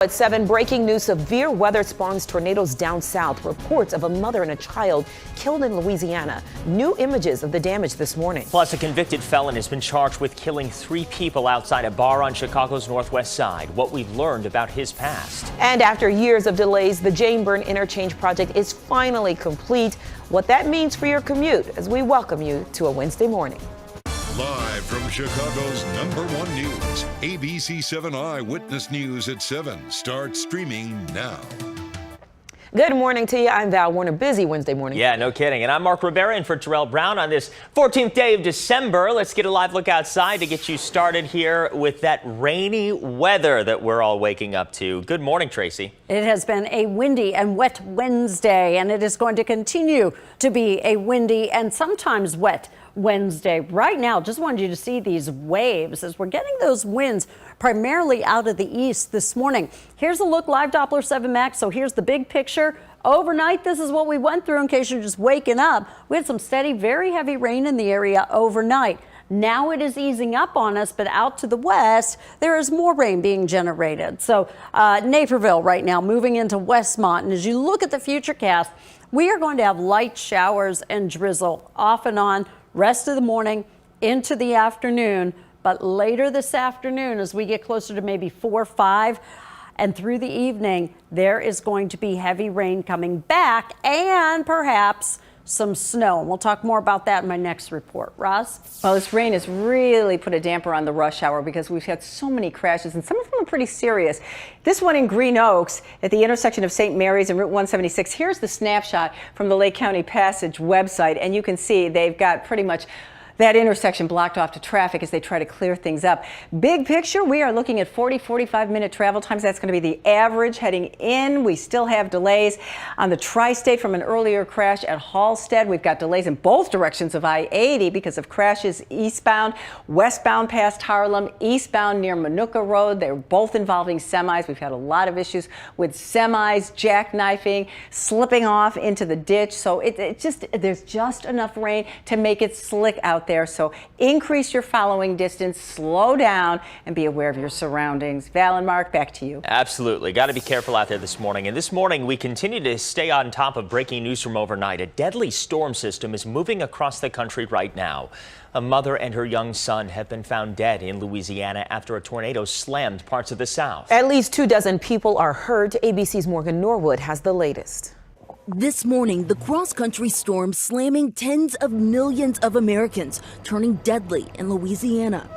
At 7, breaking news: severe weather spawns tornadoes down south. Reports of a mother and a child killed in Louisiana. New images of the damage this morning. Plus, a convicted felon has been charged with killing 3 people outside a bar on Chicago's northwest side. What we've learned about his past. And after years of delays, the Jane Byrne Interchange project is finally complete. What that means for your commute as we welcome you to a Wednesday morning. Live from Chicago's #1 news, ABC7 Eyewitness News at 7 starts streaming now. Good morning to you. I'm Val Warner. Busy Wednesday morning. Yeah, no kidding. And I'm Mark Rivera in for Terrell Brown on this 14th day of December. Let's get a live look outside to get you started here with that rainy weather that we're all waking up to. Good morning, Tracy. It has been a windy and wet Wednesday, and it is going to continue to be a windy and sometimes wet Wednesday. Right now, just wanted you to see these waves as we're getting those winds primarily out of the east this morning. Here's a look, live Doppler 7 Max. So here's the big picture. Overnight, this is what we went through in case you're just waking up. We had some steady, very heavy rain in the area overnight. Now it is easing up on us, but out to the west, there is more rain being generated. So Naperville right now moving into Westmont. And as you look at the futurecast, we are going to have light showers and drizzle off and on rest of the morning into the afternoon. But later this afternoon, as we get closer to maybe 4 or 5 and through the evening, there is going to be heavy rain coming back and perhaps some snow. And we'll talk more about that in my next report. Roz? Well, this rain has really put a damper on the rush hour because we've had so many crashes and some of them are pretty serious. This one in Green Oaks at the intersection of St. Mary's and Route 176. Here's the snapshot from the Lake County Passage website, and you can see they've got pretty much that intersection blocked off to traffic as they try to clear things up. Big picture, we are looking at 45 minute travel times. That's going to be the average heading in. We still have delays on the tri-state from an earlier crash at Halstead. We've got delays in both directions of I-80 because of crashes eastbound, westbound past Harlem, eastbound near Manuka Road. They're both involving semis. We've had a lot of issues with semis, jackknifing, slipping off into the ditch. So there's just enough rain to make it slick out there. So increase your following distance, slow down, and be aware of your surroundings. Val and Mark, back to you. Absolutely. Got to be careful out there this morning. And this morning, we continue to stay on top of breaking news from overnight. A deadly storm system is moving across the country right now. A mother and her young son have been found dead in Louisiana after a tornado slammed parts of the South. At least 24 people are hurt. ABC's Morgan Norwood has the latest. This morning, the cross-country storm slamming tens of millions of Americans, turning deadly in Louisiana.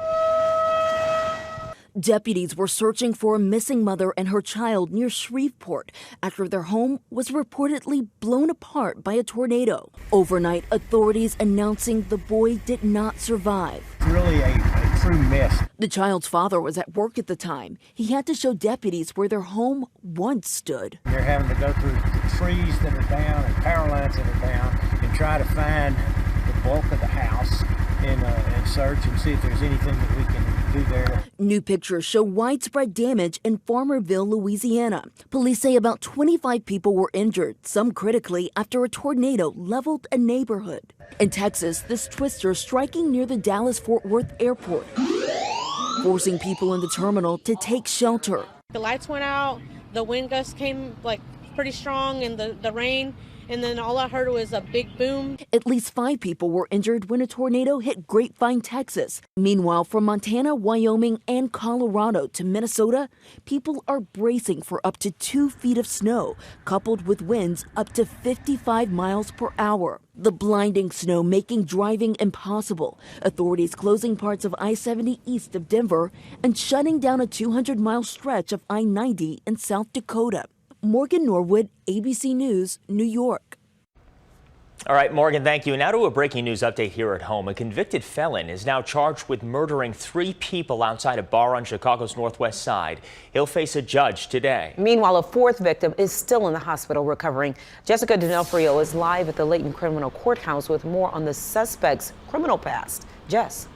Deputies were searching for a missing mother and her child near Shreveport after their home was reportedly blown apart by a tornado. Overnight, authorities announcing the boy did not survive. It's really a true mess. The child's father was at work at the time. He had to show deputies where their home once stood. They're having to go through the trees that are down and power lines that are down and try to find the bulk of the house and search and see if there's anything that we can do there. New pictures show widespread damage in Farmerville, Louisiana. Police say about 25 people were injured, some critically, after a tornado leveled a neighborhood. In Texas, this twister striking near the Dallas-Fort Worth airport, forcing people in the terminal to take shelter. The lights went out, the wind gusts came pretty strong, and the rain. And then all I heard was a big boom. At least 5 people were injured when a tornado hit Grapevine, Texas. Meanwhile, from Montana, Wyoming, and Colorado to Minnesota, people are bracing for up to 2 feet of snow, coupled with winds up to 55 miles per hour. The blinding snow making driving impossible. Authorities closing parts of I-70 east of Denver and shutting down a 200-mile stretch of I-90 in South Dakota. Morgan Norwood, ABC News, New York. All right, Morgan, thank you. Now to a breaking news update here at home. A convicted felon is now charged with murdering 3 people outside a bar on Chicago's northwest side. He'll face a judge today. Meanwhile, a 4th victim is still in the hospital recovering. Jessica D'Onofrio is live at the Layton Criminal Courthouse with more on the suspect's criminal past. Jess.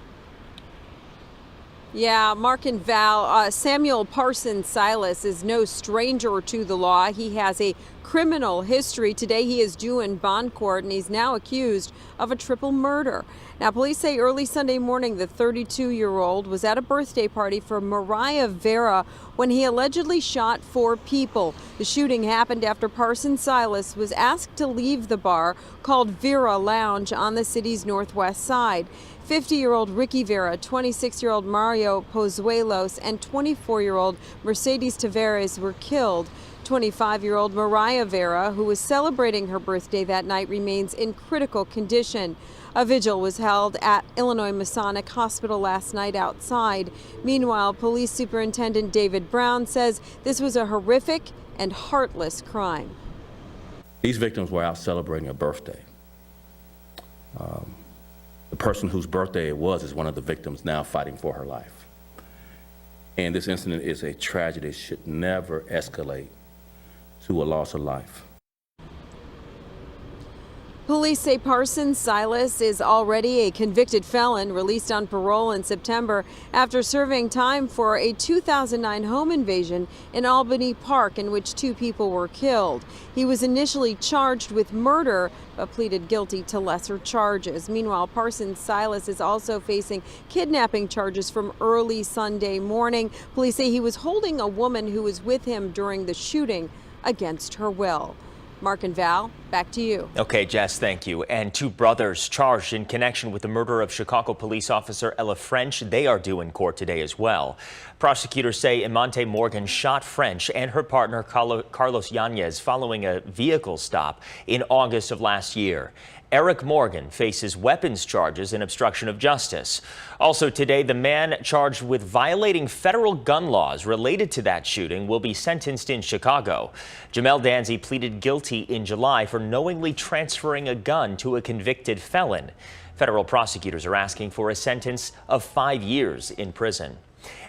Yeah, Mark and Val, Samuel Parsons Silas is no stranger to the law. He has a criminal history. Today he is due in bond court and he's now accused of a triple murder. Now, police say early Sunday morning the 32-year-old was at a birthday party for Mariah Vera when he allegedly shot 4 people. The shooting happened after Parsons Silas was asked to leave the bar called Vera Lounge on the city's northwest side. 50-year-old Ricky Vera, 26-year-old Mario Pozuelos, and 24-year-old Mercedes Tavares were killed. 25-year-old Mariah Vera, who was celebrating her birthday that night, remains in critical condition. A vigil was held at Illinois Masonic Hospital last night outside. Meanwhile, Police Superintendent David Brown says this was a horrific and heartless crime. These victims were out celebrating a birthday. The person whose birthday it was is one of the victims now fighting for her life. And this incident is a tragedy. It should never escalate to a loss of life. Police say Parsons Silas is already a convicted felon released on parole in September after serving time for a 2009 home invasion in Albany Park in which 2 people were killed. He was initially charged with murder but pleaded guilty to lesser charges. Meanwhile, Parsons Silas is also facing kidnapping charges from early Sunday morning. Police say he was holding a woman who was with him during the shooting against her will. Mark and Val, back to you. Okay, Jess, thank you. And 2 brothers charged in connection with the murder of Chicago police officer Ella French. They are due in court today as well. Prosecutors say Imonte Morgan shot French and her partner Carlos Yanez following a vehicle stop in August of last year. Eric Morgan faces weapons charges and obstruction of justice. Also today, the man charged with violating federal gun laws related to that shooting will be sentenced in Chicago. Jamel Danzy pleaded guilty in July for knowingly transferring a gun to a convicted felon. Federal prosecutors are asking for a sentence of 5 years in prison.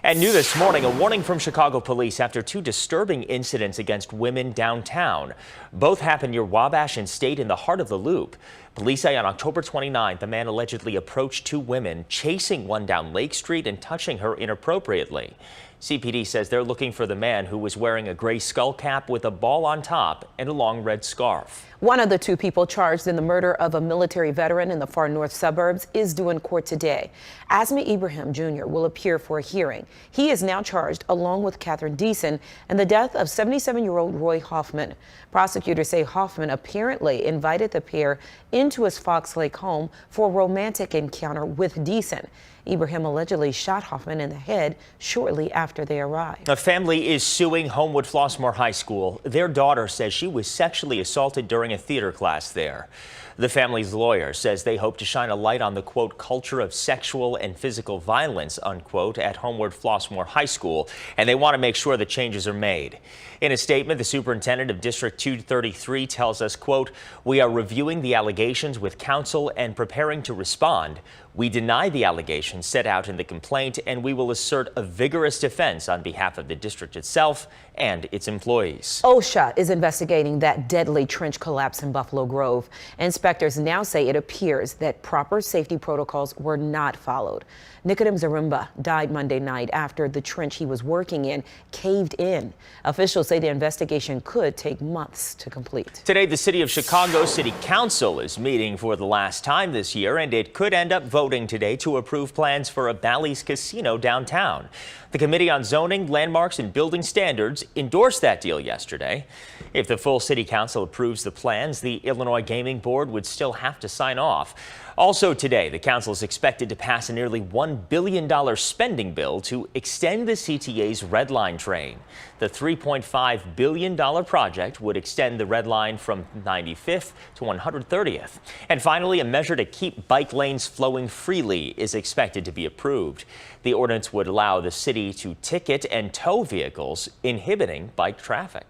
And new this morning, a warning from Chicago police after 2 disturbing incidents against women downtown. Both happened near Wabash and State in the heart of the Loop. Police say on October 29th, the man allegedly approached 2 women, chasing one down Lake Street and touching her inappropriately. CPD says they're looking for the man who was wearing a gray skull cap with a ball on top and a long red scarf. One of the 2 people charged in the murder of a military veteran in the far north suburbs is due in court today. Azmi Ibrahim Jr. will appear for a hearing. He is now charged along with Catherine Deason in the death of 77-year-old Roy Hoffman. Prosecutors say Hoffman apparently invited the pair into his Fox Lake home for a romantic encounter with Deason. Ibrahim allegedly shot Hoffman in the head shortly after they arrived. A family is suing Homewood Flossmoor High School. Their daughter says she was sexually assaulted during a theater class there. The family's lawyer says they hope to shine a light on the, quote, culture of sexual and physical violence, unquote, at Homewood Flossmoor High School, and they want to make sure the changes are made. In a statement, the superintendent of District 233 tells us, quote, we are reviewing the allegations with counsel and preparing to respond. We deny the allegations set out in the complaint, and we will assert a vigorous defense on behalf of the district itself and its employees. OSHA is investigating that deadly trench collapse in Buffalo Grove. Inspectors now say it appears that proper safety protocols were not followed. Nicodem Zarumba died Monday night after the trench he was working in caved in. Officials say the investigation could take months to complete. Today, the City of Chicago City Council is meeting for the last time this year, and it could end up voting today to approve plans for a Bally's casino downtown. The Committee on Zoning, Landmarks, and Building Standards endorsed that deal yesterday. If the full City Council approves the plans, the Illinois Gaming Board would still have to sign off. Also today, the council is expected to pass a nearly $1 billion spending bill to extend the CTA's Red Line train. The $3.5 billion project would extend the Red Line from 95th to 130th. And finally, a measure to keep bike lanes flowing freely is expected to be approved. The ordinance would allow the city to ticket and tow vehicles inhibiting bike traffic.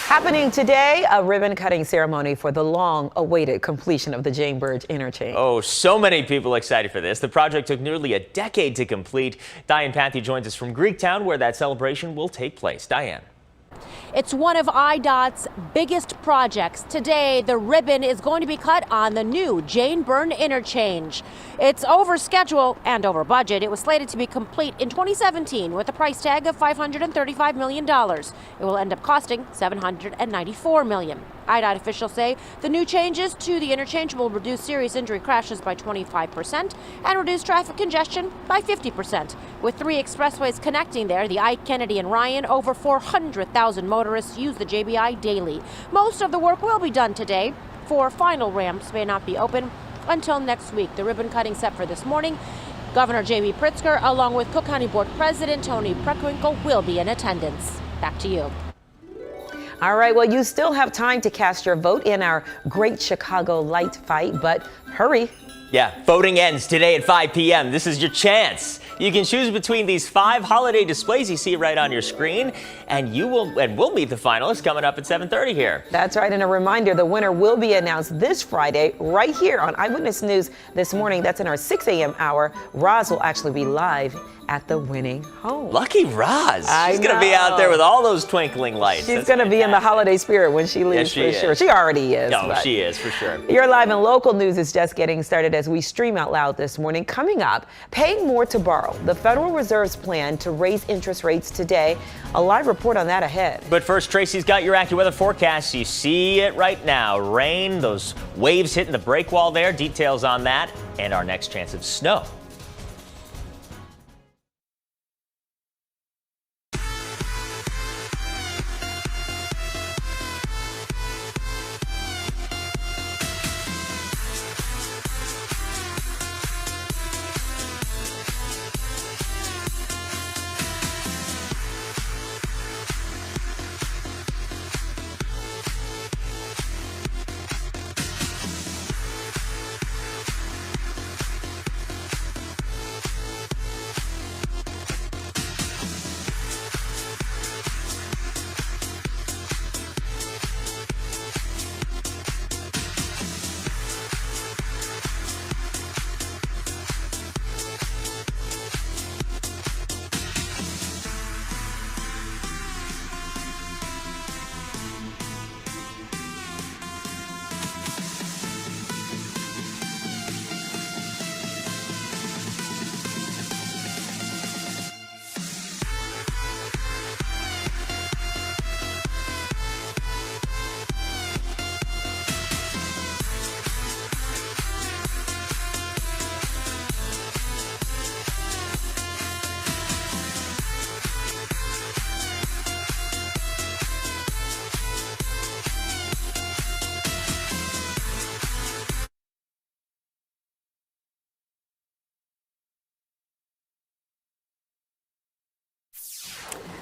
Happening today, a ribbon-cutting ceremony for the long-awaited completion of the Jane Burge interchange. Oh, so many people excited for this. The project took nearly a decade to complete. Diane Pathy joins us from Greektown, where that celebration will take place. Diane. It's one of IDOT's biggest projects. Today, the ribbon is going to be cut on the new Jane Byrne interchange. It's over schedule and over budget. It was slated to be complete in 2017 with a price tag of $535 million. It will end up costing $794 million. IDOT officials say the new changes to the interchange will reduce serious injury crashes by 25% and reduce traffic congestion by 50%. With 3 expressways connecting there, the Ike, Kennedy, and Ryan, over 400,000 motorists use the JBI daily. Most of the work will be done today. 4 final ramps may not be open until next week. The ribbon cutting set for this morning. Governor J.B. Pritzker, along with Cook County Board President Tony Preckwinkle, will be in attendance. Back to you. All right, well, you still have time to cast your vote in our Great Chicago Light Fight, but hurry. Yeah, voting ends today at 5 p.m. This is your chance. You can choose between these 5 holiday displays you see right on your screen, and we'll meet the finalists coming up at 7:30 here. That's right, and a reminder, the winner will be announced this Friday right here on Eyewitness News this morning. That's in our 6 a.m. hour. Roz will actually be live at the winning home. Lucky Roz. She's going to be out there with all those twinkling lights. She's going to be in the holiday spirit when she leaves, yes, for sure. She already is. No, she is, for sure. Your live and local news is just getting started as we stream out loud this morning. Coming up, paying more to borrow. The Federal Reserve's plan to raise interest rates today. A live report on that ahead. But first, Tracy's got your AccuWeather forecast. You see it right now. Rain, those waves hitting the break wall there. Details on that and our next chance of snow.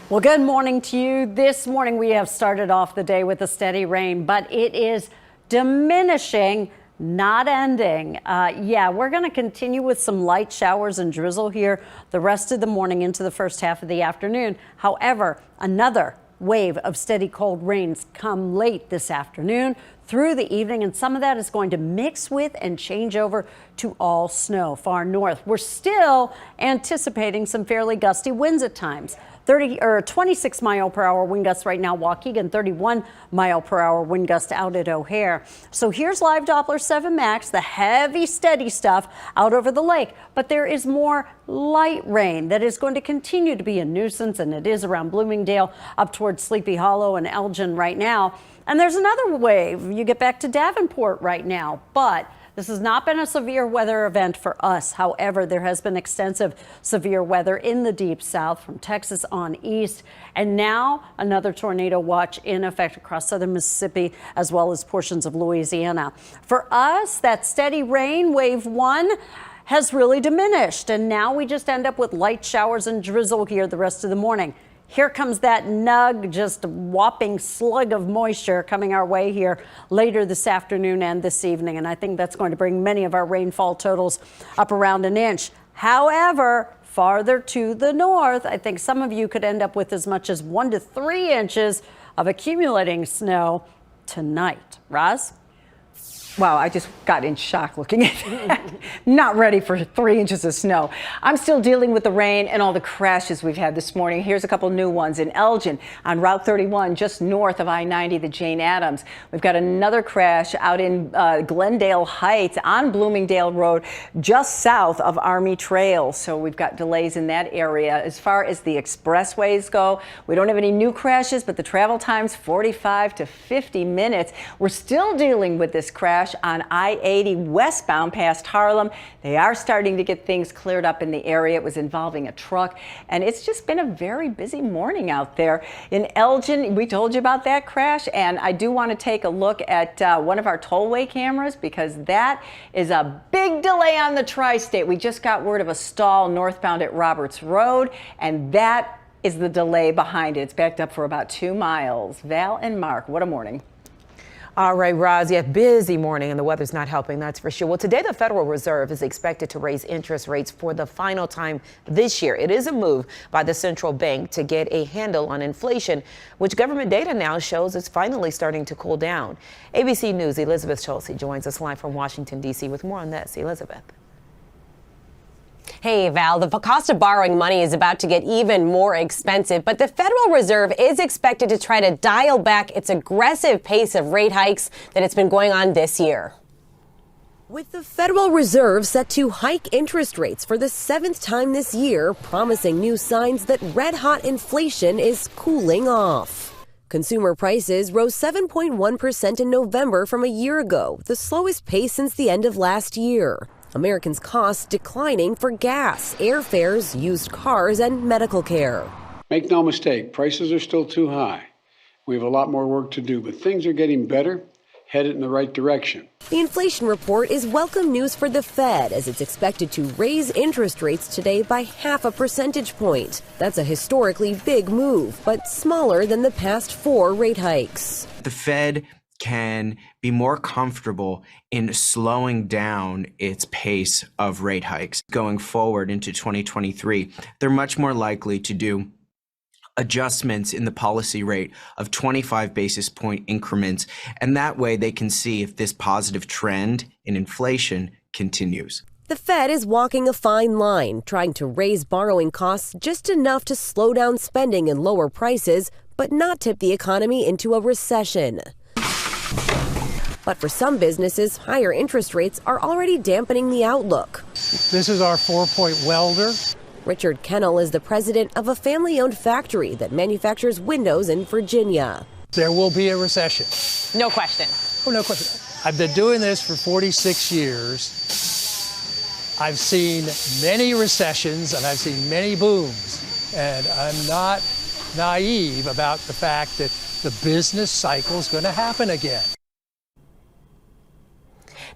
Well, good morning to you. This morning we have started off the day with a steady rain, but it is diminishing, not ending. We're going to continue with some light showers and drizzle here the rest of the morning into the first half of the afternoon. However, another wave of steady cold rains come late this afternoon through the evening, and some of that is going to mix with and change over to all snow far north. We're still anticipating some fairly gusty winds at times. 26 mile per hour wind gusts right now, Waukegan, 31 mile per hour wind gust out at O'Hare. So here's live Doppler 7 Max, the heavy, steady stuff out over the lake. But there is more light rain that is going to continue to be a nuisance, and it is around Bloomingdale up towards Sleepy Hollow and Elgin right now. And there's another wave. You get back to Davenport right now, but this has not been a severe weather event for us. However, there has been extensive severe weather in the deep south from Texas on east. And now another tornado watch in effect across southern Mississippi as well as portions of Louisiana. For us, that steady rain, wave 1, has really diminished. And now we just end up with light showers and drizzle here the rest of the morning. Here comes that nug, just whopping slug of moisture coming our way here later this afternoon and this evening. And I think that's going to bring many of our rainfall totals up around an inch. However, farther to the north, I think some of you could end up with as much as 1 to 3 inches of accumulating snow tonight. Roz? Wow, I just got in shock looking at that. Not ready for 3 inches of snow. I'm still dealing with the rain and all the crashes we've had this morning. Here's a couple new ones in Elgin on Route 31, just north of I-90, the Jane Addams. We've got another crash out in Glendale Heights on Bloomingdale Road, just south of Army Trail. So we've got delays in that area. As far as the expressways go, we don't have any new crashes, but the travel time's 45 to 50 minutes. We're still dealing with this crash on I-80 westbound past Harlem. They are starting to get things cleared up in the area. It was involving a truck, and it's just been a very busy morning out there. In Elgin, we told you about that crash, and I do want to take a look at one of our tollway cameras because that is a big delay on the tri-state. We just got word of a stall northbound at Roberts Road, and that is the delay behind it. It's backed up for about 2 miles. Val and Mark, what a morning. All right, Roz, yeah, busy morning and the weather's not helping, that's for sure. Well, today the Federal Reserve is expected to raise interest rates for the final time this year. It is a move by the central bank to get a handle on inflation, which government data now shows is finally starting to cool down. ABC News' Elizabeth Chelsea joins us live from Washington, D.C. with more on this. Elizabeth. Hey, Val, the cost of borrowing money is about to get even more expensive, but the Federal Reserve is expected to try to dial back its aggressive pace of rate hikes that it's been going on this year. With the Federal Reserve set to hike interest rates for the 7th time this year, promising new signs that red-hot inflation is cooling off. Consumer prices rose 7.1% in November from a year ago, the slowest pace since the end of last year. Americans' costs declining for gas, airfares, used cars, and medical care. Make no mistake, prices are still too high. We have a lot more work to do, but things are getting better, headed in the right direction. The inflation report is welcome news for the Fed, as it's expected to raise interest rates today by 0.5 percentage point. That's a historically big move, but smaller than the past 4 rate hikes. The Fed can be more comfortable in slowing down its pace of rate hikes going forward into 2023. They're much more likely to do adjustments in the policy rate of 25 basis point increments, and that way they can see if this positive trend in inflation continues. The Fed is walking a fine line, trying to raise borrowing costs just enough to slow down spending and lower prices, but not tip the economy into a recession. But for some businesses, higher interest rates are already dampening the outlook. This is our 4-point welder. Richard Kennel is the president of a family-owned factory that manufactures windows in Virginia. There will be a recession. No question. Oh, no question. I've been doing this for 46 years. I've seen many recessions and I've seen many booms. And I'm not naive about the fact that the business cycle is going to happen again.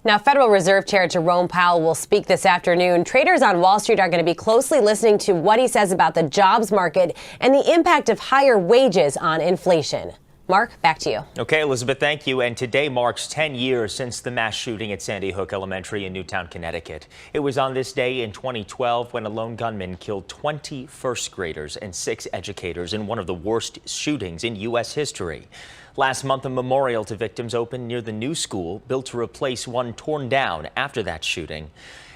Now, Federal Reserve Chair Jerome Powell will speak this afternoon. Traders on Wall Street are going to be closely listening to what he says about the jobs market and the impact of higher wages on inflation. Mark, back to you. Okay, Elizabeth, thank you. And today marks 10 years since the mass shooting at Sandy Hook Elementary in Newtown, Connecticut. It was on this day in 2012 when a lone gunman killed 20 first graders and 6 educators in one of the worst shootings in U.S. history. Last month, a memorial to victims opened near the new school built to replace one torn down after that shooting.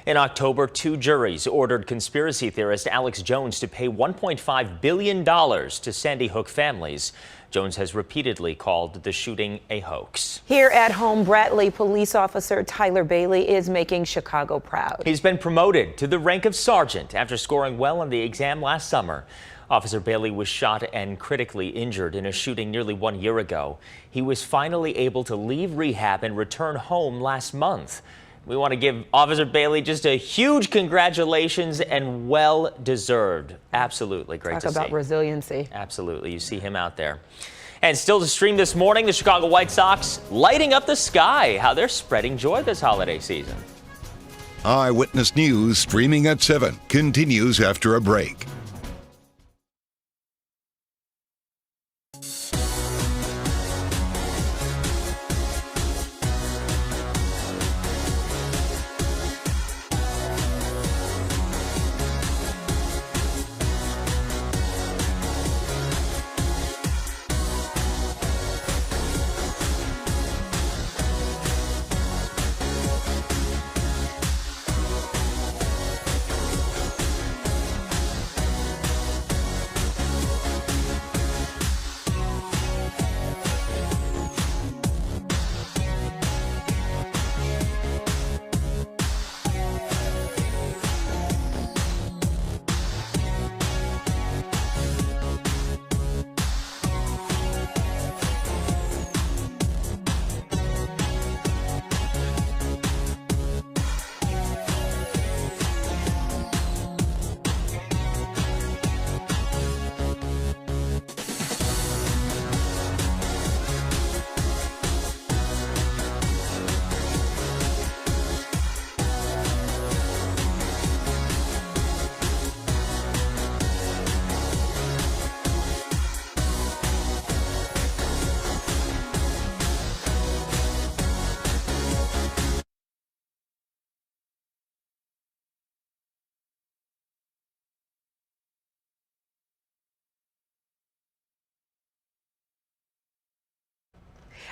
In October, 2 juries ordered conspiracy theorist Alex Jones to pay $1.5 billion to Sandy Hook families. Jones has repeatedly called the shooting a hoax. Here at home, Bradley police officer Tyler Bailey is making Chicago proud. He's been promoted to the rank of sergeant after scoring well on the exam last summer. Officer Bailey was shot and critically injured in a shooting nearly 1 year ago. He was finally able to leave rehab and return home last month. We want to give Officer Bailey just a huge congratulations and well-deserved. Absolutely great to see. Talk about resiliency. Absolutely. You see him out there. And still to stream this morning, the Chicago White Sox lighting up the sky, how they're spreading joy this holiday season. Eyewitness News streaming at 7 continues after a break.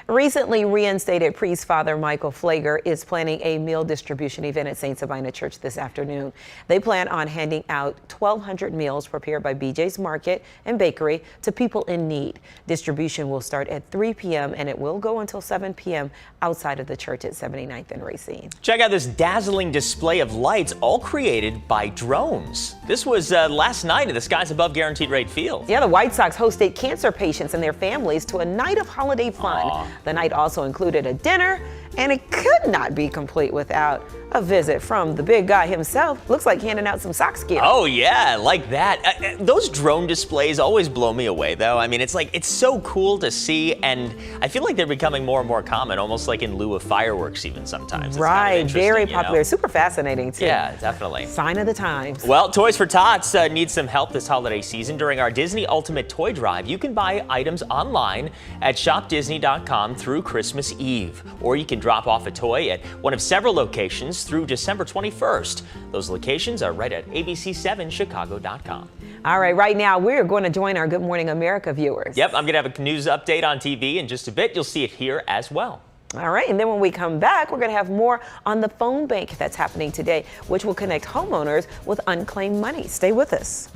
Recently reinstated priest Father Michael Flager is planning a meal distribution event at St. Sabina Church this afternoon. They plan on handing out 1,200 meals prepared by BJ's Market and Bakery to people in need. Distribution will start at 3 p.m. and it will go until 7 p.m. outside of the church at 79th and Racine. Check out this dazzling display of lights, all created by drones. This was last night at the Skies Above Guaranteed Rate Field. Yeah, the White Sox hosted cancer patients and their families to a night of holiday fun. Aww. The night also included a dinner, and it could not be complete without a visit from the big guy himself. Looks like handing out some socks gear. Oh yeah, like that. Those drone displays always blow me away though. I mean, it's so cool to see, and I feel like they're becoming more and more common, almost like in lieu of fireworks even sometimes. It's right, kind of very interesting, popular, super fascinating too. Yeah, definitely. Sign of the times. Well, Toys for Tots needs some help this holiday season. During our Disney Ultimate Toy Drive, you can buy items online at shopdisney.com through Christmas Eve, or you can drop off a toy at one of several locations through December 21st. Those locations are right at ABC7Chicago.com. All right now we're going to join our Good Morning America viewers. Yep, I'm going to have a news update on TV in just a bit. You'll see it here as well. All right, and then when we come back, we're going to have more on the phone bank that's happening today, which will connect homeowners with unclaimed money. Stay with us.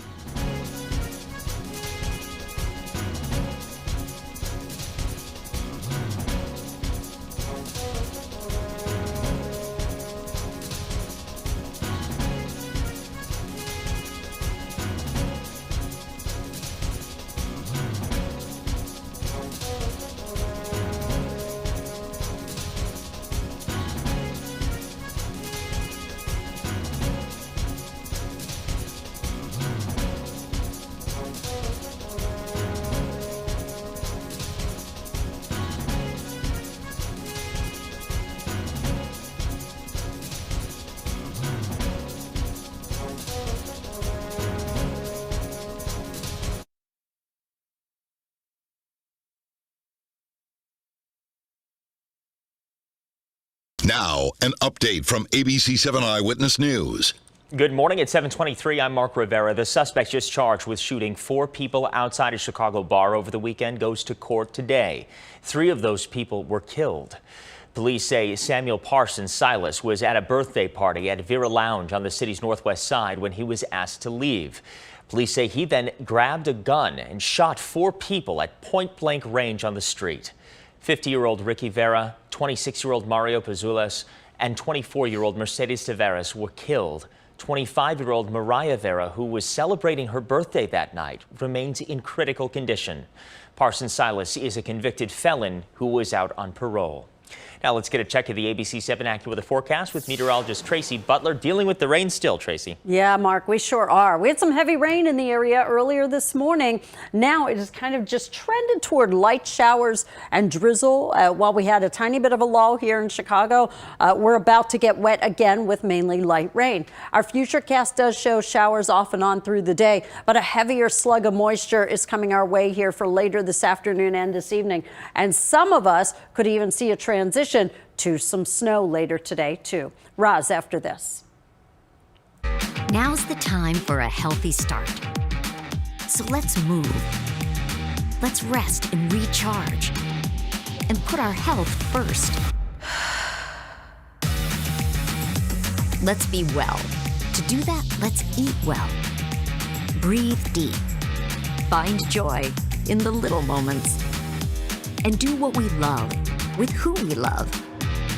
Now, an update from ABC7 Eyewitness News. Good morning at 7:23. I'm Mark Rivera. The suspect just charged with shooting 4 people outside a Chicago bar over the weekend goes to court today. 3 of those people were killed. Police say Samuel Parsons Silas was at a birthday party at Vera Lounge on the city's northwest side when he was asked to leave. Police say he then grabbed a gun and shot 4 people at point-blank range on the street. 50-year-old Ricky Vera, 26-year-old Mario Pazulas, and 24-year-old Mercedes Taveras were killed. 25-year-old Mariah Vera, who was celebrating her birthday that night, remains in critical condition. Parsons Silas is a convicted felon who was out on parole. Now let's get a check of the ABC7 AccuWeather forecast with meteorologist Tracy Butler, dealing with the rain still, Tracy. Yeah, Mark, we sure are. We had some heavy rain in the area earlier this morning. Now it is kind of just trended toward light showers and drizzle. While we had a tiny bit of a lull here in Chicago, we're about to get wet again with mainly light rain. Our futurecast does show showers off and on through the day, but a heavier slug of moisture is coming our way here for later this afternoon and this evening. And some of us could even see a transition to some snow later today, too. Roz, after this. Now's the time for a healthy start. So let's move. Let's rest and recharge. And put our health first. Let's be well. To do that, let's eat well. Breathe deep. Find joy in the little moments. And do what we love with who we love.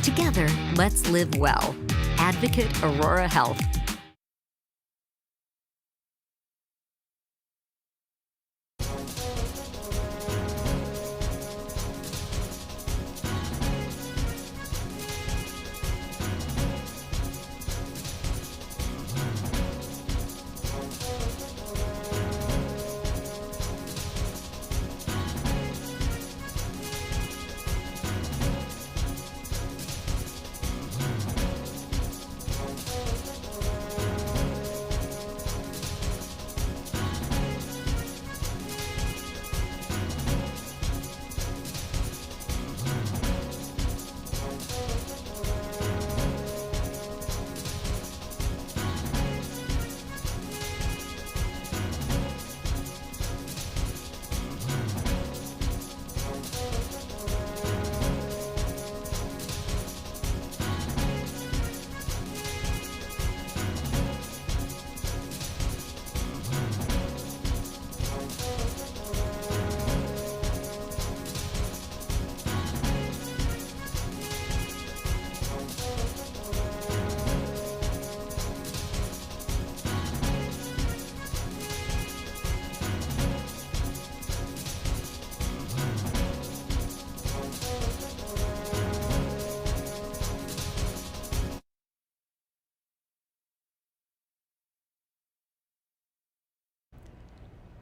Together, let's live well. Advocate Aurora Health.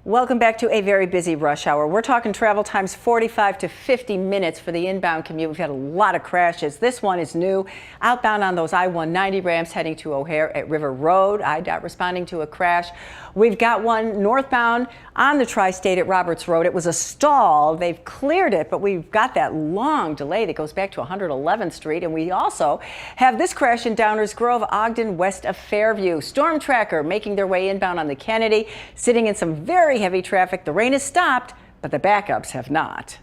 Welcome back to a very busy rush hour. We're talking travel times 45 to 50 minutes for the inbound commute. We've had a lot of crashes. This one is new. Outbound on those I-190 ramps heading to O'Hare at River Road. IDOT responding to a crash. We've got one northbound on the Tri-State at Roberts Road. It was a stall. They've cleared it, but we've got that long delay that goes back to 111th Street. And we also have this crash in Downers Grove, Ogden, west of Fairview. Storm Tracker making their way inbound on the Kennedy, sitting in some very heavy traffic. The rain has stopped, but the backups have not.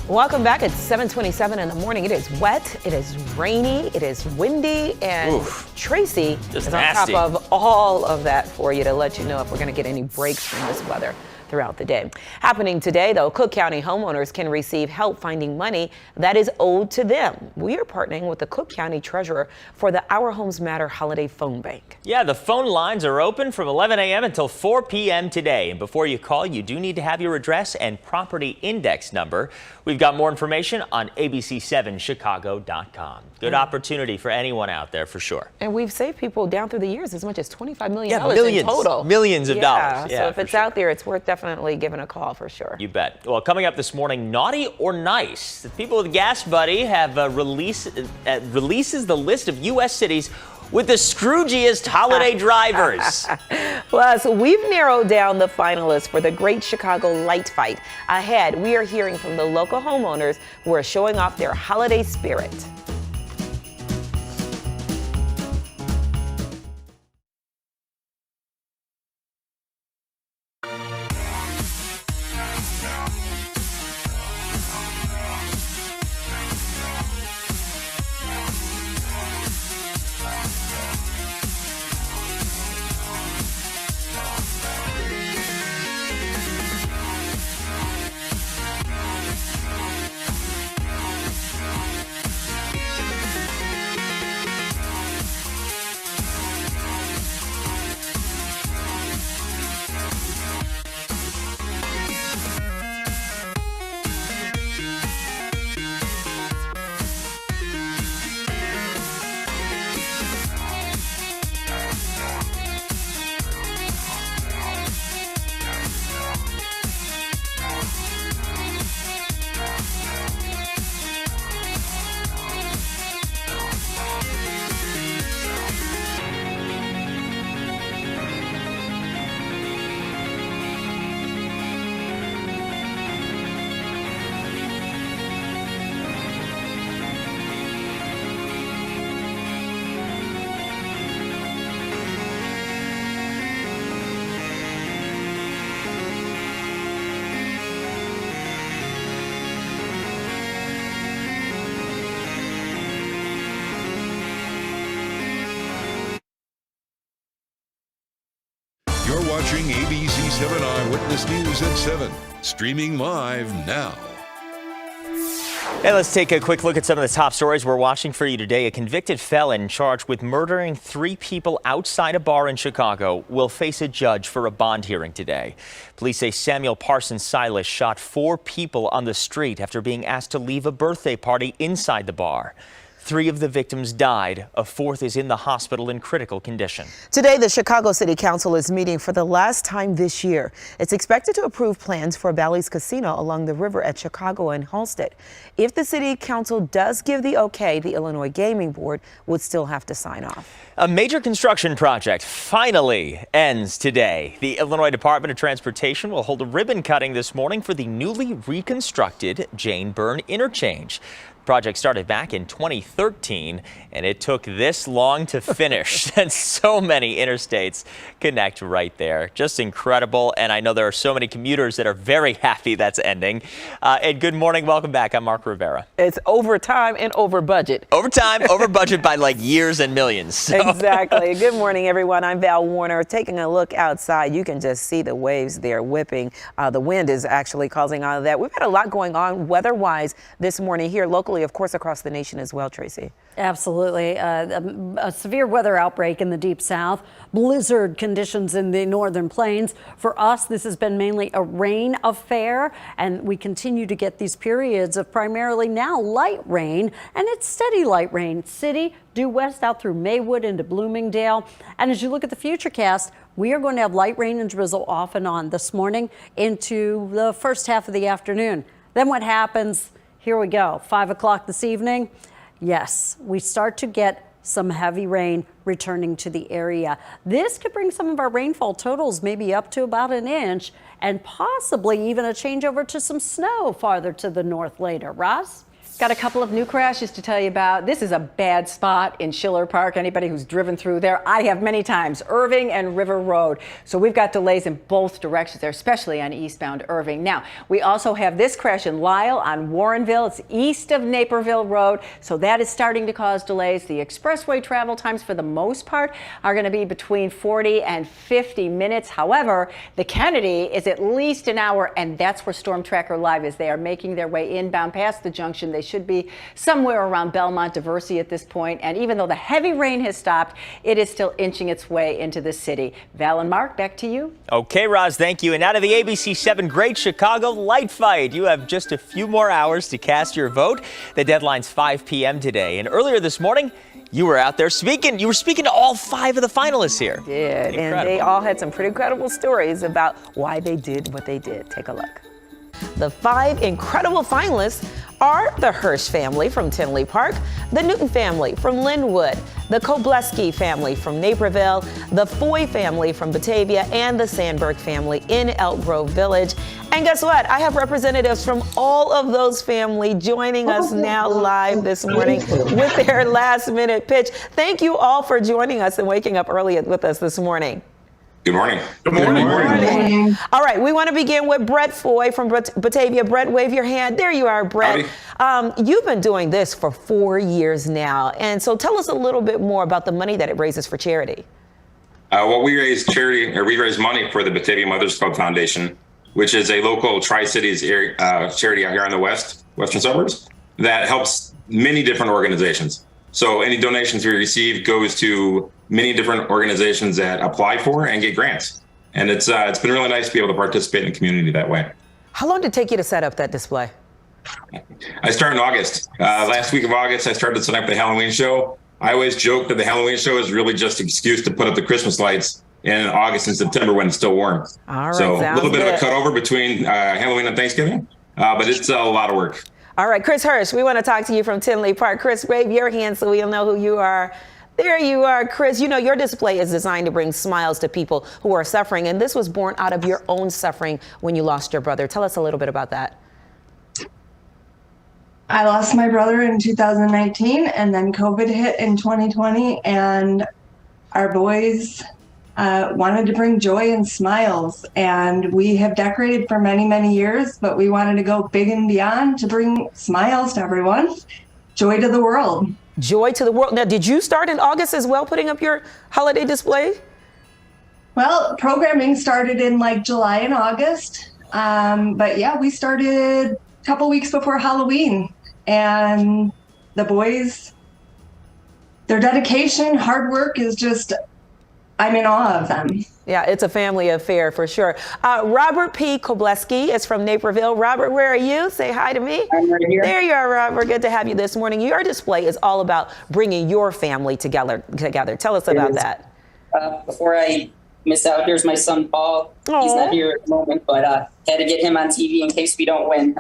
Welcome back. It's 7:27 in the morning. It is wet, it is rainy, it is windy, and Tracy is on top of all of that for you to let you know if we're going to get any breaks from this weather throughout the day. Happening today, though, Cook County homeowners can receive help finding money that is owed to them. We are partnering with the Cook County Treasurer for the Our Homes Matter Holiday Phone Bank. Yeah, the phone lines are open from 11 a.m. until 4 p.m. today. And before you call, you do need to have your address and property index number. We've got more information on ABC7Chicago.com. Good opportunity for anyone out there for sure. And we've saved people down through the years as much as $25 million millions, in total. Millions of dollars. So if it's out there, it's worth definitely giving a call for sure. You bet. Well, coming up this morning, naughty or nice. The people at Gas Buddy have releases the list of U.S. cities with the Scroogiest holiday drivers. Plus, we've narrowed down the finalists for the Great Chicago Light Fight. Ahead, we are hearing from the local homeowners who are showing off their holiday spirit. You're watching ABC7 Eyewitness News at 7, streaming live now. Hey, let's take a quick look at some of the top stories we're watching for you today. A convicted felon charged with murdering 3 people outside a bar in Chicago will face a judge for a bond hearing today. Police say Samuel Parsons Silas shot 4 people on the street after being asked to leave a birthday party inside the bar. 3 of the victims died. A 4th is in the hospital in critical condition. Today, the Chicago City Council is meeting for the last time this year. It's expected to approve plans for Bally's Casino along the river at Chicago and Halsted. If the City Council does give the okay, the Illinois Gaming Board would still have to sign off. A major construction project finally ends today. The Illinois Department of Transportation will hold a ribbon cutting this morning for the newly reconstructed Jane Byrne interchange. The project started back in 2013, and it took this long to finish. And so many interstates connect right there. Just incredible. And I know there are so many commuters that are very happy that's ending. And good morning. Welcome back. I'm Mark Rivera. It's over time and over budget. Over time, over budget by like years and millions. So. Exactly. Good morning, everyone. I'm Val Warner. Taking a look outside, you can just see the waves there whipping. The wind is actually causing all of that. We've had a lot going on weather-wise this morning here locally locally, of course, across the nation as well, Tracy. Absolutely. A severe weather outbreak in the deep south, blizzard conditions in the northern plains. For us, this has been mainly a rain affair, and we continue to get these periods of primarily now light rain, and it's steady light rain. City due west out through Maywood into Bloomingdale. And as you look at the futurecast, we are going to have light rain and drizzle off and on this morning into the first half of the afternoon. Then what happens? Here we go. 5 o'clock this evening. Yes, we start to get some heavy rain returning to the area. This could bring some of our rainfall totals maybe up to about an inch and possibly even a changeover to some snow farther to the north later. Roz? Got a couple of new crashes to tell you about. This is a bad spot in Schiller Park. Anybody who's driven through there, I have many times, Irving and River Road. So we've got delays in both directions there, especially on eastbound Irving. Now, we also have this crash in Lisle on Warrenville. It's east of Naperville Road. So that is starting to cause delays. The expressway travel times for the most part are going to be between 40 and 50 minutes. However, the Kennedy is at least an hour, and that's where Storm Tracker Live is. They are making their way inbound past the junction. They should be somewhere around Belmont Diversey at this point. And even though the heavy rain has stopped, it is still inching its way into the city. Val and Mark, back to you. Okay, Roz, thank you. And out of the ABC7 Great Chicago Light Fight, you have just a few more hours to cast your vote. The deadline's 5 p.m. today. And earlier this morning, you were out there speaking. You were speaking to all 5 of the finalists here. Did, Incredible. and they all had some pretty incredible stories about why they did what they did. Take a look. The 5 incredible finalists are the Hirsch family from Tinley Park, the Newton family from Linwood, the Kobleski family from Naperville, the Foy family from Batavia, and the Sandberg family in Elk Grove Village. And guess what? I have representatives from all of those families joining us now live this morning with their last-minute pitch. Thank you all for joining us and waking up early with us this morning. Good morning. Good morning. All right, we want to begin with Brett Foy from Batavia. Brett, wave your hand. There you are, Brett. You've been doing this for 4 years now, and so tell us a little bit more about the money that it raises for charity. Well, we raise money for the Batavia Mothers Club Foundation, which is a local Tri-Cities charity out here in the western suburbs that helps many different organizations. So any donations we receive goes to many different organizations that apply for and get grants. And it's been really nice to be able to participate in the community that way. How long did it take you to set up that display? I started in August. Last week of August, I started to set up the Halloween show. I always joke that the Halloween show is really just an excuse to put up the Christmas lights in August and September when it's still warm. All right, so a little bit of a cutover between Halloween and Thanksgiving, but it's a lot of work. All right, Chris Hirsch, we want to talk to you from Tinley Park. Chris, wave your hand so we'll know who you are. There you are, Chris. You know, your display is designed to bring smiles to people who are suffering, and this was born out of your own suffering when you lost your brother. Tell us a little bit about that. I lost my brother in 2019, and then COVID hit in 2020, and our boys wanted to bring joy and smiles, and we have decorated for many, many years, but we wanted to go big and beyond to bring smiles to everyone, joy to the world. Joy to the world. Now, did you start in August as well, putting up your holiday display? Well, programming started in like July and August, but yeah, we started a couple weeks before Halloween, and the boys, their dedication, hard work is just, I'm in awe of them. Yeah, it's a family affair for sure. Robert P. Kobleski is from Naperville. Robert, where are you? Say hi to me. I'm right here. There you are, Robert. Good to have you this morning. Your display is all about bringing your family together. Tell us about that. Before I miss out, here's my son, Paul. Aww. He's not here at the moment, but had to get him on TV in case we don't win.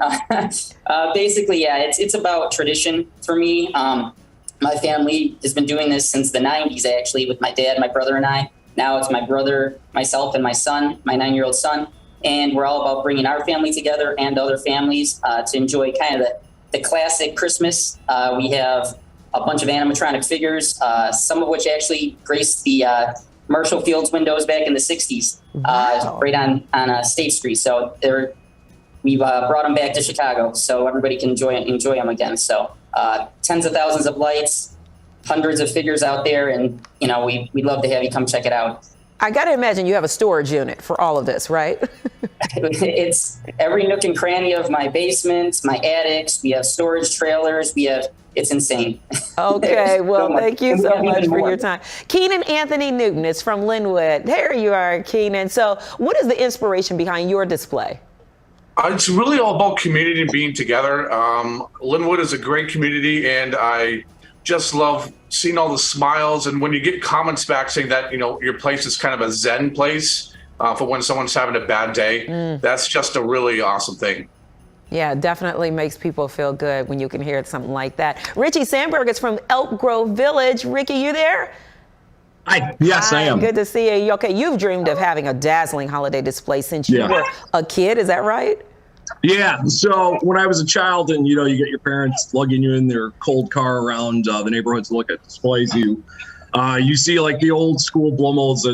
Basically, yeah, it's about tradition for me. My family has been doing this since the 90s, actually, with my dad, my brother, and I. Now it's my brother, myself, and my son, my 9-year-old son. And we're all about bringing our family together and other families to enjoy kind of the classic Christmas. We have a bunch of animatronic figures, some of which actually graced the Marshall Field's windows back in the 60s, right on State Street. So we've brought them back to Chicago so everybody can enjoy them again. So tens of thousands of lights, hundreds of figures out there, and we'd love to have you come check it out. I got to imagine you have a storage unit for all of this, right? It's every nook and cranny of my basement, my attics. We have storage trailers. It's insane. Okay, well, thank you so much for your time. time. Keenan Anthony Newton is from Linwood. There you are, Keenan. So what is the inspiration behind your display? It's really all about community and being together. Linwood is a great community, and I just love seeing all the smiles. And when you get comments back saying that, your place is kind of a Zen place for when someone's having a bad day, that's just a really awesome thing. Yeah, definitely makes people feel good when you can hear something like that. Richie Sandberg is from Elk Grove Village. Ricky, you there? Hi. Yes, I am. Good to see you. Okay, you've dreamed of having a dazzling holiday display since you were a kid. Is that right? Yeah. So when I was a child and, you get your parents lugging you in their cold car around the neighborhood to look at displays, you see like the old school Blumels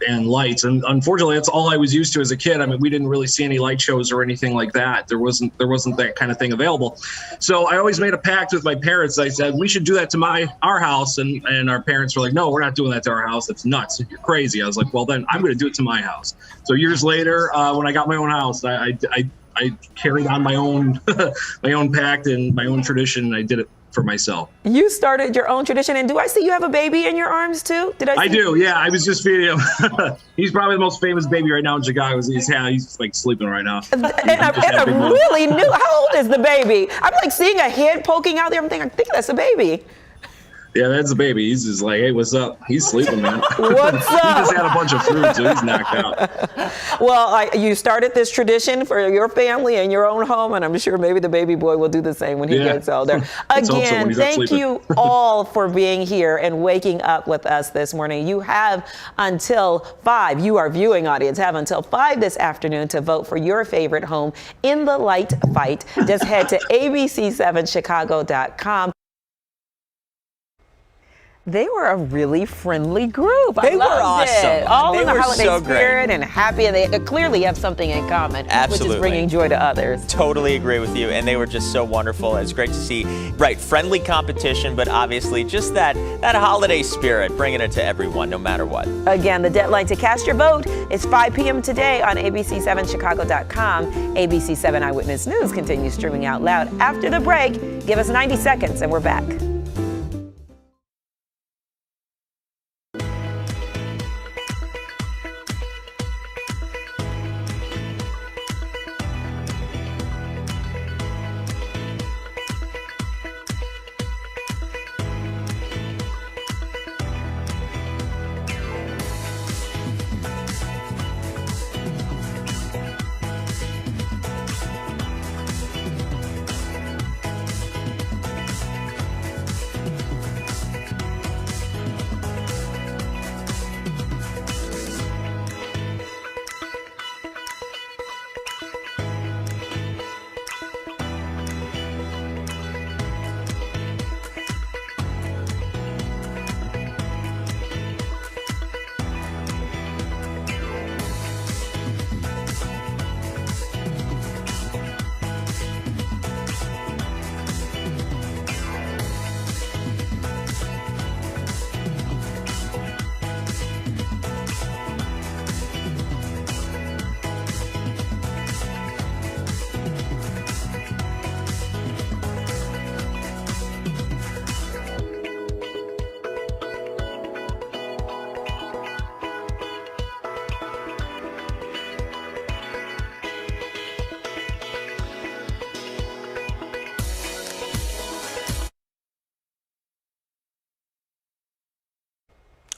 and lights. And unfortunately, that's all I was used to as a kid. I mean, we didn't really see any light shows or anything like that. There wasn't that kind of thing available. So I always made a pact with my parents. I said, we should do that to our house. And our parents were like, no, we're not doing that to our house. That's nuts. You're crazy. I was like, well, then I'm going to do it to my house. So years later, when I got my own house, I carried on my own my own pact and my own tradition, and I did it for myself. You started your own tradition, and do I see you have a baby in your arms too? I do, yeah. I was just feeding him. He's probably the most famous baby right now in Chicago. He's like sleeping right now. And I really knew. How old is the baby? I'm like seeing a head poking out there. I think that's a baby. Yeah, that's a baby. He's just like, hey, what's up? He's sleeping, man. What's up? He just had a bunch of fruit, so he's knocked out. Well, you started this tradition for your family and your own home, and I'm sure maybe the baby boy will do the same when he gets older. Again, thank you all for being here and waking up with us this morning. You have until 5, you, our viewing audience, have until 5 this afternoon to vote for your favorite home in the light fight. Just head to ABC7Chicago.com. They were a really friendly group. They were awesome. All in the holiday so spirit and happy, and they clearly have something in common, Absolutely. which is bringing joy to others. Totally agree with you, and they were just so wonderful. It's great to see, friendly competition, but obviously just that holiday spirit, bringing it to everyone, no matter what. Again, the deadline to cast your vote is 5 p.m. today on ABC7Chicago.com. ABC7 Eyewitness News continues streaming out loud after the break. Give us 90 seconds, and we're back.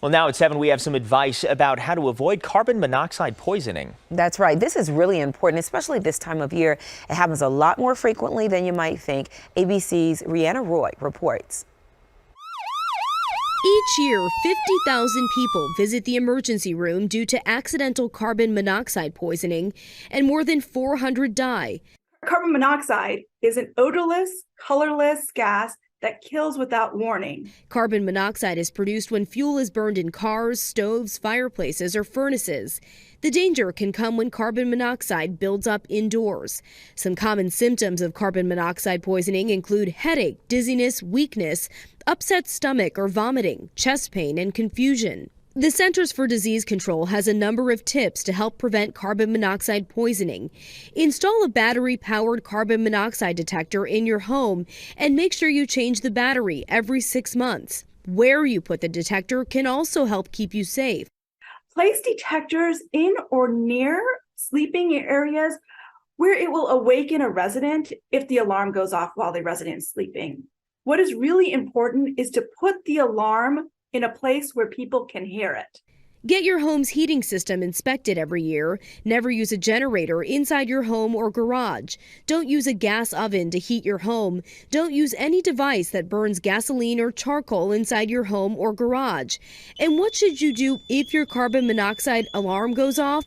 Well, now at 7, we have some advice about how to avoid carbon monoxide poisoning. That's right. This is really important, especially this time of year. It happens a lot more frequently than you might think. ABC's Rihanna Roy reports. Each year, 50,000 people visit the emergency room due to accidental carbon monoxide poisoning, and more than 400 die. Carbon monoxide is an odorless, colorless gas that kills without warning. Carbon monoxide is produced when fuel is burned in cars, stoves, fireplaces, or furnaces. The danger can come when carbon monoxide builds up indoors. Some common symptoms of carbon monoxide poisoning include headache, dizziness, weakness, upset stomach or vomiting, chest pain, and confusion. The Centers for Disease Control has a number of tips to help prevent carbon monoxide poisoning. Install a battery-powered carbon monoxide detector in your home and make sure you change the battery every 6 months. Where you put the detector can also help keep you safe. Place detectors in or near sleeping areas where it will awaken a resident if the alarm goes off while the resident is sleeping. What is really important is to put the alarm in a place where people can hear it. Get your home's heating system inspected every year. Never use a generator inside your home or garage. Don't use a gas oven to heat your home. Don't use any device that burns gasoline or charcoal inside your home or garage. And what should you do if your carbon monoxide alarm goes off?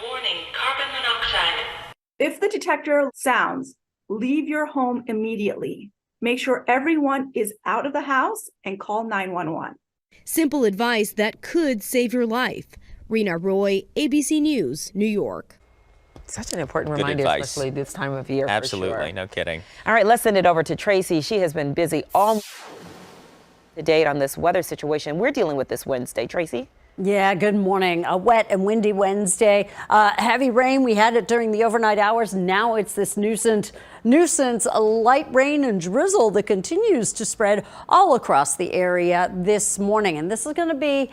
Warning, carbon monoxide. If the detector sounds, leave your home immediately. Make sure everyone is out of the house and call 911. Simple advice that could save your life. Rena Roy, ABC News, New York. Such an important Good reminder, advice. especially this time of year. Absolutely, For sure. no kidding. All right, let's send it over to Tracy. She has been busy all the date on this weather situation we're dealing with this Wednesday. Tracy? Yeah, good morning. A wet and windy Wednesday. Heavy rain. We had it during the overnight hours. Now it's this nuisance light rain and drizzle that continues to spread all across the area this morning. And this is going to be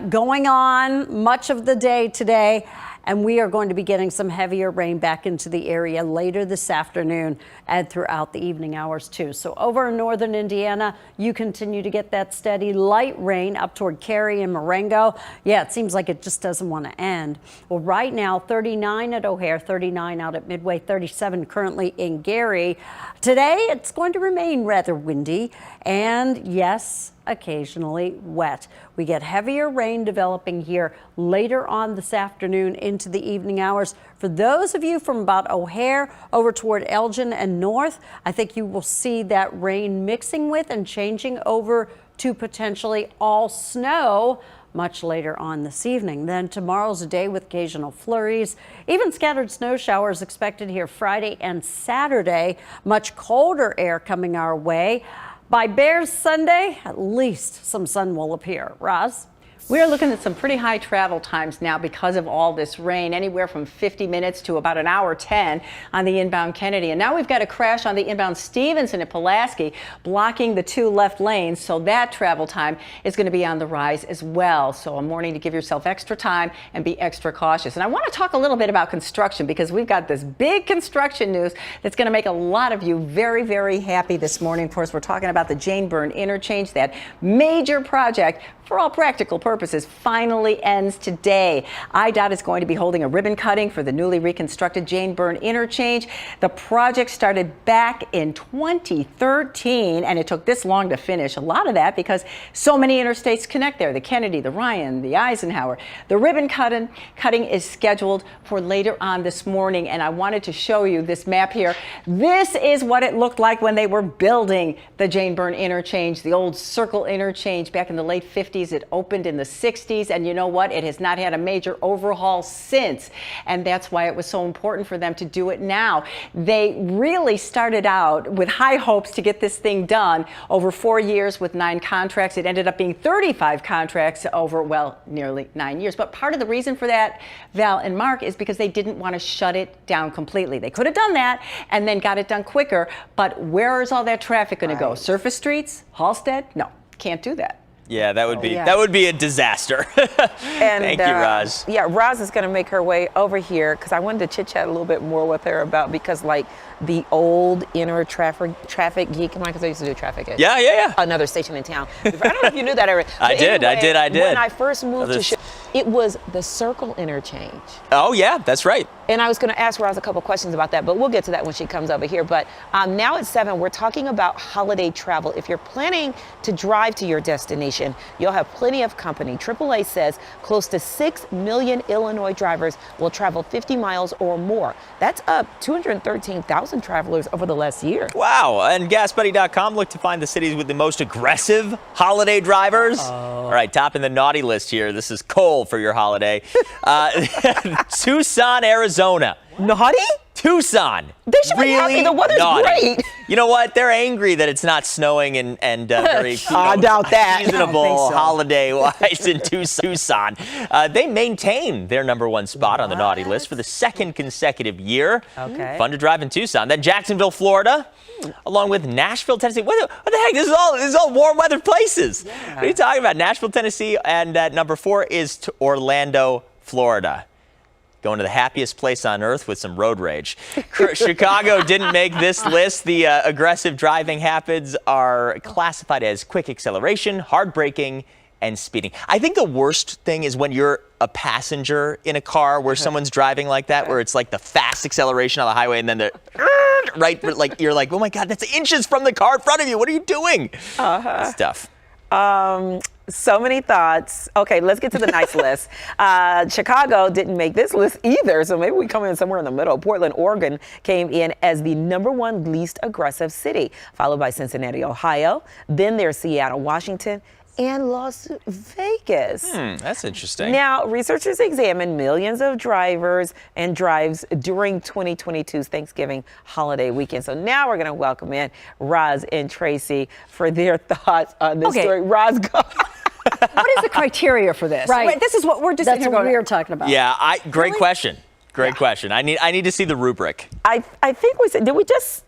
going on much of the day today. And we are going to be getting some heavier rain back into the area later this afternoon and throughout the evening hours, too. So over in northern Indiana, you continue to get that steady light rain up toward Cary and Marengo. Yeah, it seems like it just doesn't want to end. Well, right now, 39 at O'Hare, 39 out at Midway, 37 currently in Gary. Today, it's going to remain rather windy and, yes, occasionally wet. We get heavier rain developing here later on this afternoon into the evening hours. For those of you from about O'Hare over toward Elgin and north, I think you will see that rain mixing with and changing over to potentially all snow much later on this evening. Then tomorrow's a day with occasional flurries, even scattered snow showers expected here Friday and Saturday. Much colder air coming our way. By Bears Sunday, at least some sun will appear. Roz? We're looking at some pretty high travel times now because of all this rain, anywhere from 50 minutes to about an hour 10 on the inbound Kennedy. And now we've got a crash on the inbound Stevenson at Pulaski, blocking the 2 left lanes. So that travel time is going to be on the rise as well. So a morning to give yourself extra time and be extra cautious. And I want to talk a little bit about construction because we've got this big construction news that's going to make a lot of you very, very happy this morning. Of course, we're talking about the Jane Byrne interchange, that major project for all practical purposes finally ends today. IDOT is going to be holding a ribbon cutting for the newly reconstructed Jane Byrne interchange. The project started back in 2013 and it took this long to finish. A lot of that because so many interstates connect there, the Kennedy, the Ryan, the Eisenhower. The ribbon cutting is scheduled for later on this morning, and I wanted to show you this map here. This is what it looked like when they were building the Jane Byrne interchange, the old circle interchange back in the late 50s. It opened in the 60s, and you know what? It has not had a major overhaul since, and that's why it was so important for them to do it now. They really started out with high hopes to get this thing done over 4 years with 9 contracts. It ended up being 35 contracts over, well, nearly 9 years. But part of the reason for that, Val and Mark, is because they didn't want to shut it down completely. They could have done that and then got it done quicker, but where is all that traffic going to go? Surface streets? Halstead? No, can't do that. Yeah, that would be a disaster. And, Thank you, Roz. Yeah, Roz is going to make her way over here because I wanted to chit chat a little bit more with her about, because like the old inner traffic geek, because I used to do traffic at another station in town. I don't know if you knew that already. I did. When I first moved to it was the Circle interchange. Oh yeah, that's right. And I was going to ask Roz a couple questions about that, but we'll get to that when she comes over here. But now at 7, we're talking about holiday travel. If you're planning to drive to your destination, you'll have plenty of company. AAA says close to 6 million Illinois drivers will travel 50 miles or more. That's up 213,000 travelers over the last year. Wow. And GasBuddy.com looked to find the cities with the most aggressive holiday drivers. All right, topping the naughty list here. This is Cole for your holiday. Tucson, Arizona. Naughty? Tucson. They should be happy. The weather's great. You know what? They're angry that it's not snowing and very I doubt that. reasonable holiday-wise in Tucson. They maintain their #1 spot on the naughty list for the 2nd consecutive year. Okay. Fun to drive in Tucson. Then Jacksonville, Florida, along with Nashville, Tennessee. What the heck? This is all warm weather places. Yeah. What are you talking about? Nashville, Tennessee, and #4 is Orlando, Florida. Going to the happiest place on earth with some road rage. Chicago didn't make this list. The aggressive driving habits are classified as quick acceleration, hard braking, and speeding. I think the worst thing is when you're a passenger in a car where someone's driving like that, where it's like the fast acceleration on the highway and then the right, like you're like, oh my God, that's inches from the car in front of you. What are you doing? Stuff. So many thoughts. Okay, let's get to the nice list. Chicago didn't make this list either, so maybe we come in somewhere in the middle. Portland, Oregon came in as the #1 least aggressive city, followed by Cincinnati, Ohio. Then there's Seattle, Washington, and Las Vegas. That's interesting. Now, researchers examined millions of drivers and drives during 2022's Thanksgiving holiday weekend. So now we're going to welcome in Roz and Tracy for their thoughts on this story. Roz, go. What is the criteria for this? Right. Wait, this is what we're just That's what we're talking about. Yeah, great question. Great question. I need to see the rubric. I think we said, did we just...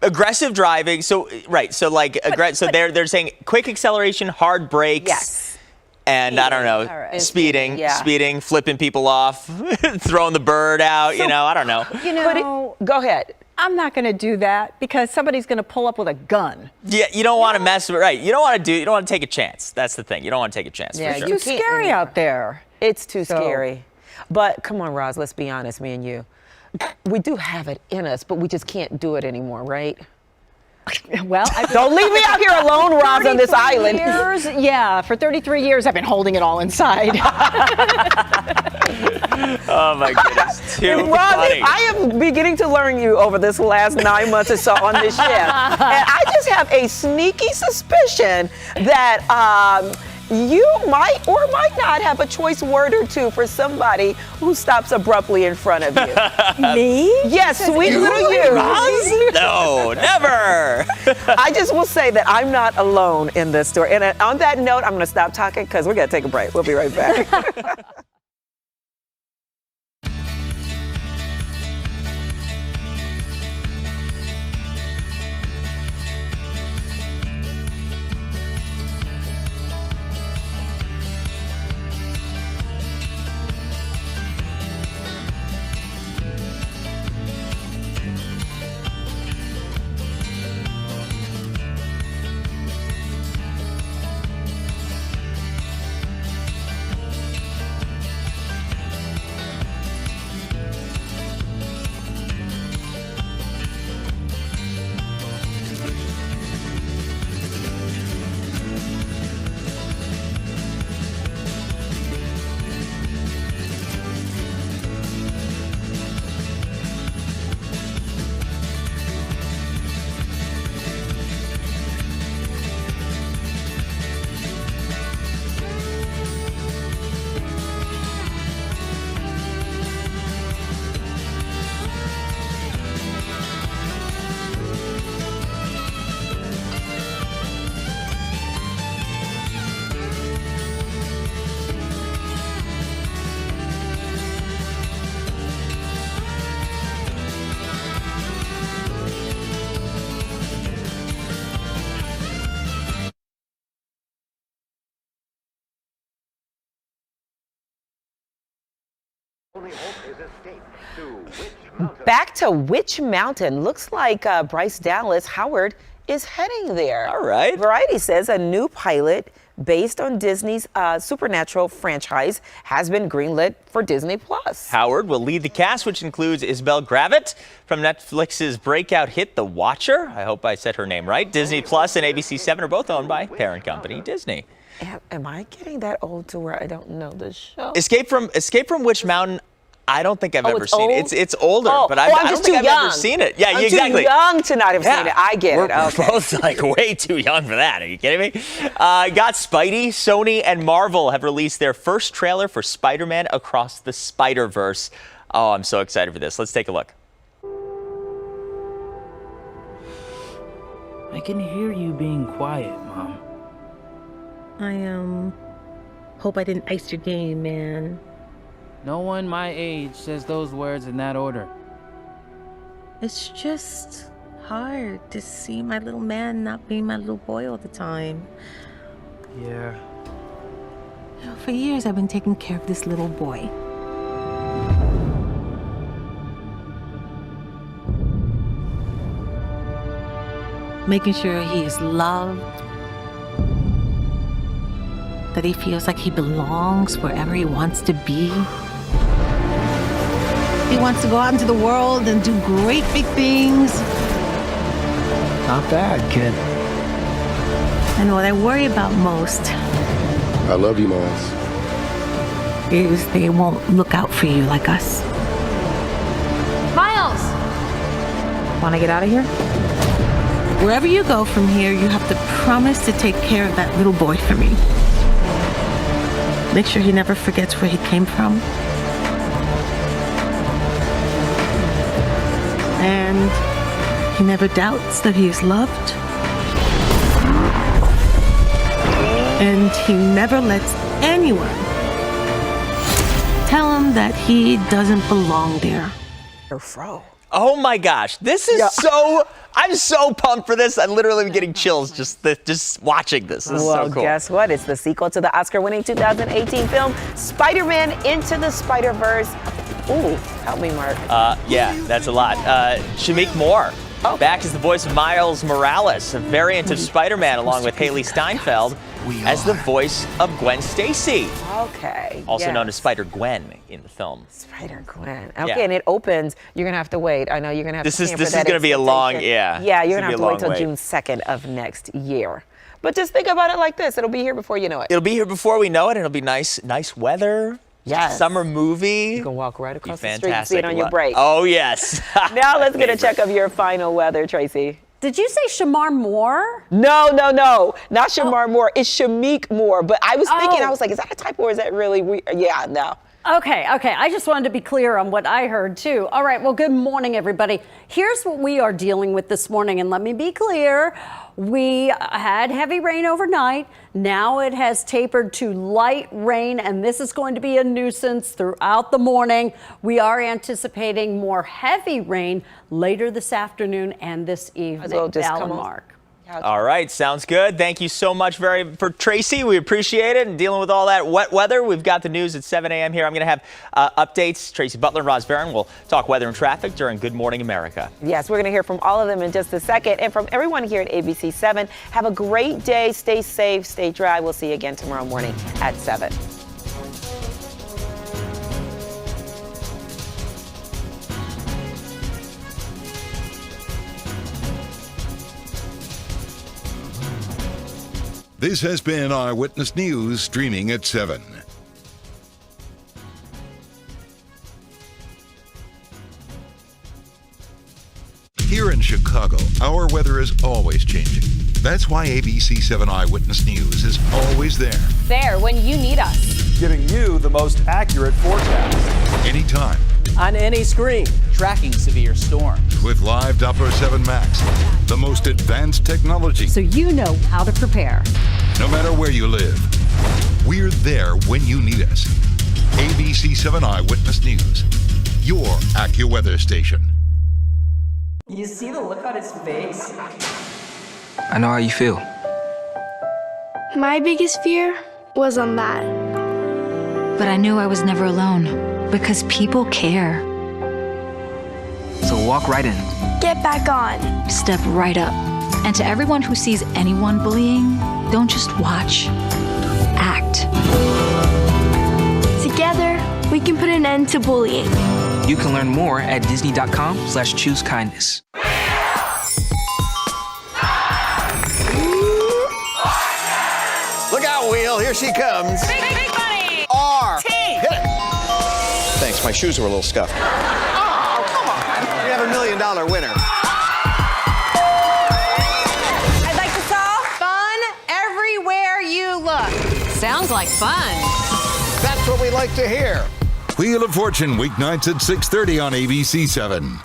Aggressive driving, so they're saying quick acceleration, hard brakes, yes, and I don't know, speeding, flipping people off, throwing the bird out. So, I don't know. Go ahead. I'm not going to do that because somebody's going to pull up with a gun. Yeah, you don't want to mess with You don't want to take a chance. That's the thing. You don't want to take a chance. Yeah, for sure. It's too scary out there. It's too scary. But come on, Roz, let's be honest, me and you. We do have it in us, but we just can't do it anymore, right? Well, don't leave me out here alone, Roz, on this island. For 33 years, I've been holding it all inside. Oh my goodness, too funny. I am beginning to learn you over this last 9 months or so on this ship, and I just have a sneaky suspicion that you might or might not have a choice word or two for somebody who stops abruptly in front of you. Me? Yes, sweet little you. Roz? No, never. I just will say that I'm not alone in this story. And on that note, I'm going to stop talking because we're going to take a break. We'll be right back. Back to Witch Mountain. Looks like Bryce Dallas Howard is heading there. All right. Variety says a new pilot based on Disney's Supernatural franchise has been greenlit for Disney+. Howard will lead the cast, which includes Isabel Gravett from Netflix's breakout hit The Watcher. I hope I said her name right. Disney+ and ABC7 are both owned by parent company Disney. Am I getting that old to where I don't know the show? Escape from Witch Mountain. I don't think I've ever seen it. It's older, but I don't think I've ever seen it. Yeah, I'm exactly. too young to not have seen it. I get it. We're both like way too young for that. Are you kidding me? Got Spidey, Sony, and Marvel have released their first trailer for Spider-Man Across the Spider-Verse. Oh, I'm so excited for this. Let's take a look. I can hear you being quiet, Mom. I hope I didn't ice your game, man. No one my age says those words in that order. It's just hard to see my little man not being my little boy all the time. Yeah. You know, for years I've been taking care of this little boy. Making sure he is loved, that he feels like he belongs wherever he wants to be. He wants to go out into the world and do great big things. Not bad, kid. And what I worry about most I love you, Miles. is they won't look out for you like us. Miles! Want to get out of here? Wherever you go from here, you have to promise to take care of that little boy for me. Make sure he never forgets where he came from. And he never doubts that he is loved. And he never lets anyone tell him that he doesn't belong there. Oh my gosh, this is I'm so pumped for this. I literally am getting chills just watching this. This is Well, so cool. guess what? It's the sequel to the Oscar-winning 2018 film Spider-Man Into the Spider-Verse. Ooh, help me, Mark. Yeah, that's a lot. Shamik Moore, back as the voice of Miles Morales, a variant of Spider-Man, along with Haley Steinfeld as the voice of Gwen Stacy. Okay. Also yes. known as Spider-Gwen in the film. Spider-Gwen. Okay, Yeah. and it opens. You're gonna have to wait. I know you're gonna have This to. is tamper this is that going to be a long, expectation. yeah. Yeah, you're It's gonna have to be a wait till long June 2nd of next year. But just think about it like this: it'll be here before you know it. It'll be here before we know it. It'll be nice weather. Yes. Summer movie. You can walk right across the Fantastic. street and see it on your break. Oh yes. Now let's get a check of your final weather, Tracy. Did you say Shamar Moore? No, not Shamar Moore. It's Shamik Moore. But I was thinking, I was like, is that a typo or is that really weird? Yeah, no. Okay. I just wanted to be clear on what I heard too. All right, well, good morning, everybody. Here's what we are dealing with this morning, and let me be clear. We had heavy rain overnight. Now it has tapered to light rain, and this is going to be a nuisance throughout the morning. We are anticipating more heavy rain later this afternoon and this evening. Well, just Val come and on. Mark. All right, sounds good. Thank you so much for Tracy. We appreciate it. And dealing with all that wet weather, we've got the news at 7 a.m. here. I'm going to have updates. Tracy Butler and Roz Barron will talk weather and traffic during Good Morning America. Yes, we're going to hear from all of them in just a second. And from everyone here at ABC7, have a great day. Stay safe, stay dry. We'll see you again tomorrow morning at 7. This has been Eyewitness News, streaming at 7. Here in Chicago, our weather is always changing. That's why ABC7 Eyewitness News is always there. There when you need us. Giving you the most accurate forecast. Anytime. On any screen, tracking severe storms. With live Doppler 7 Max, the most advanced technology. So you know how to prepare. No matter where you live, we're there when you need us. ABC7 Eyewitness News, your AccuWeather station. You see the look on his face? I know how you feel. My biggest fear was on that. But I knew I was never alone because people care. So walk right in. Get back on. Step right up. And to everyone who sees anyone bullying, don't just watch. Act. Together, we can put an end to bullying. You can learn more at disney.com/choose-kindness. Look out, Wheel. Here she comes. Big money. R. T. Hit it. Thanks. My shoes were a little scuffed. Oh, come on. We have $1 million winner. I'd like to solve fun everywhere you look. Sounds like fun. That's what we like to hear. Wheel of Fortune, weeknights at 6:30 on ABC7.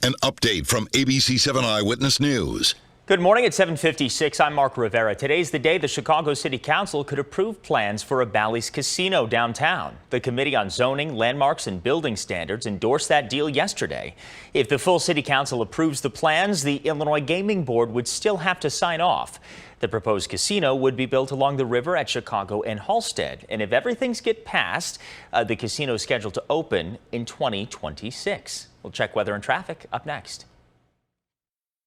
An update from ABC7 Eyewitness News. Good morning at 7:56. I'm Mark Rivera. Today's the day the Chicago City Council could approve plans for a Bally's casino downtown. The Committee on Zoning, Landmarks and Building Standards endorsed that deal yesterday. If the full City Council approves the plans, the Illinois Gaming Board would still have to sign off. The proposed casino would be built along the river at Chicago and Halstead. And if everything's get passed, the casino is scheduled to open in 2026. We'll check weather and traffic up next.